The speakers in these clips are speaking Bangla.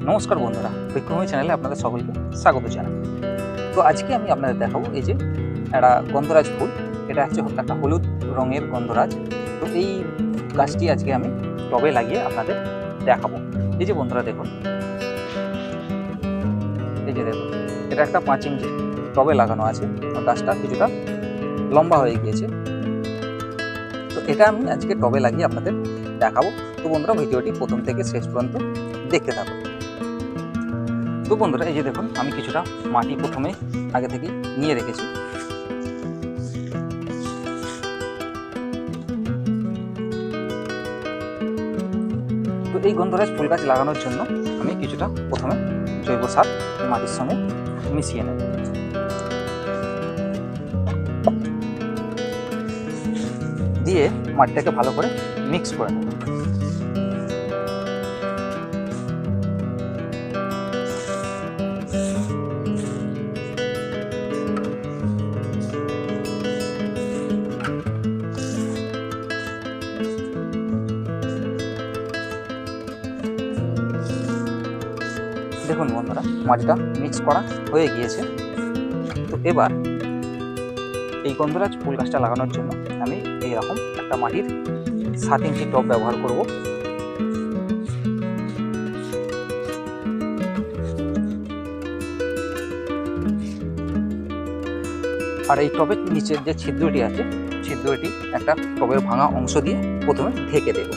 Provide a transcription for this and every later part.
নমস্কার বন্ধুরা, বিক্রমী চ্যানেলে আপনাদের সকলকে স্বাগত জানাই। তো আজকে আমি আপনাদের দেখাবো এই যে একটা গন্ধরাজ ফুল। এটা হচ্ছে একটা হলুদ রঙের গন্ধরাজ। তো এই গাছটি আজকে আমি টবে লাগিয়ে আপনাদের দেখাবো। এই যে বন্ধুরা দেখুন, এই যে দেখুন, এটা একটা 5 ইঞ্চি টবে লাগানো আছে। গাছটা কিছুটা লম্বা হয়ে গিয়েছে। তো এটা আমি আজকে টবে লাগিয়ে আপনাদের দেখাবো। তো বন্ধুরা, ভিডিওটি প্রথম থেকে শেষ পর্যন্ত দেখতে থাকুন। তো বন্ধুরা, এই যে দেখুন, আমি কিছুটা মাটি প্রথমে আগে থেকে নিয়ে রেখেছি। তো এই গন্ধরাজ ফুল গাছ লাগানোর জন্য আমি কিছুটা প্রথমে জৈব সার মাটির সঙ্গে মিশিয়ে নেব। দিয়ে মাটিটাকে ভালো করে মিক্স করে নেব। দেখুন বন্ধুরা, মাটিটা মিক্স করা হয়ে গিয়েছে। তো এবার এই গন্ধরাজ ফুল গাছটা লাগানোর জন্য আমি এইরকম একটা মাটির 7 ইঞ্চি টব ব্যবহার করব। আর এই টবের নিচের যে ছিদ্রটি আছে, ছিদ্রটি একটা টবের ভাঙা অংশ দিয়ে প্রথমে ঢেকে দেব।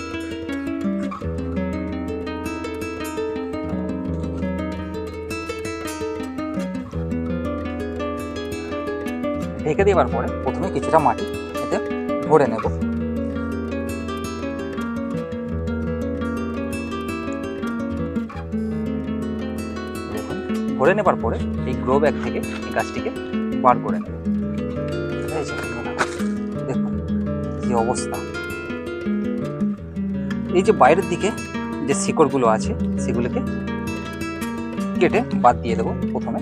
ঢেকে দেওয়ার পরে প্রথমে কিছুটা মাটি এতে ভরে নেব। ভরে নেবার পরে এই গ্রো ব্যাগ থেকে এই গাছটিকে বার করে নেব। দেখুন কি অবস্থা। এই যে বাইরের দিকে যে শিকড়গুলো আছে, সেগুলোকে কেটে বাদ দিয়ে দেবো প্রথমে।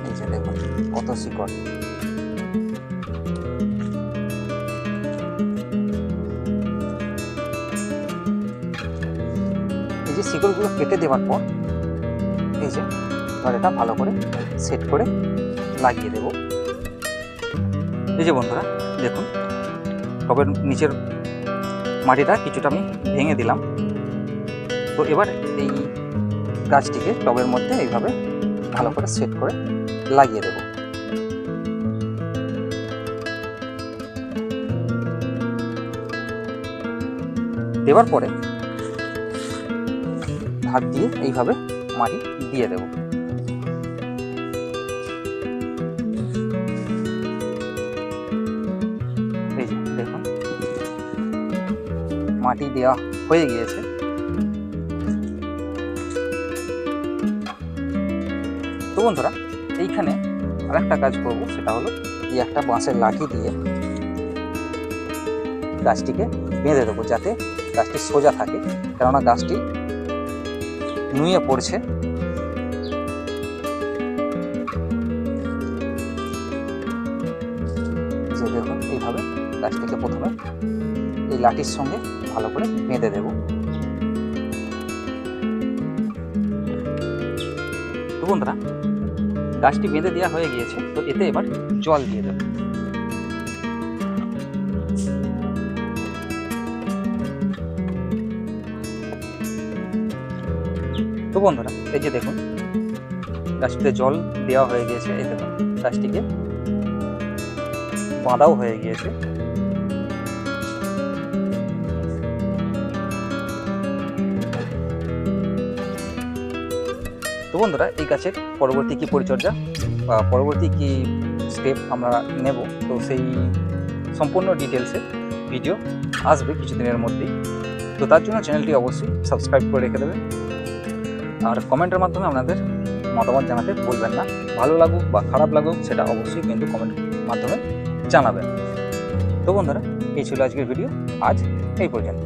এই যে দেখুন কত শিকড়। এই যে শিকড়গুলো কেটে দেওয়ার পর এই যে এটা ভালো করে সেট করে লাগিয়ে দেব। এই যে বন্ধুরা দেখুন, টবের নিচের মাটিটা কিছুটা আমি ভেঙে দিলাম। তো এবার এই গাছটিকে টবের মধ্যে এইভাবে ভালো করে সেট করে লাগিয়ে দেব। দেওয়ার পরে হাত দিয়ে এইভাবে মাটি দিয়ে দেব। এই যে দেখুন, মাটি দেওয়া হয়ে গিয়েছে। তো বন্ধুরা, এইখানে আরেকটা কাজ করব, সেটা হলো এই একটা বাঁশের লাঠি দিয়ে গাছটিকে বেঁধে দেবো, যাতে গাছটি সোজা থাকে, কেননা গাছটি নুয়ে পড়ছে। যে দেখুন, এইভাবে গাছটিকে প্রথমে এই লাঠির সঙ্গে ভালো করে বেঁধে দেব। তো বন্ধুরা, গাছটি বেঁধে দেওয়া হয়ে গিয়েছে। তো এতে এবার জল দিয়ে দেব। তো বন্ধুরা, এই যে দেখুন, গাছটিতে জল দেওয়া হয়ে গিয়েছে। এই দেখুন, গাছটিকে বাঁধাও হয়ে গিয়েছে। তো বন্ধুরা, এই গাছের পরবর্তী কি পরিচর্যা বা পরবর্তী কি স্টেপ আমরা নেব, তো সেই সম্পূর্ণ ডিটেলসে ভিডিও আসবে কিছুদিনের মধ্যেই। তো তার জন্য চ্যানেলটি অবশ্যই সাবস্ক্রাইব করে রেখে দেবেন। আর কমেন্টের মাধ্যমে আপনাদের মতামত জানাতে ভুলবেন না। ভালো লাগুক বা খারাপ লাগুক, সেটা অবশ্যই কিন্তু কমেন্টের মাধ্যমে জানাবেন। তো বন্ধুরা, এই ছিল আজকের ভিডিও। আজ এই পর্যন্ত।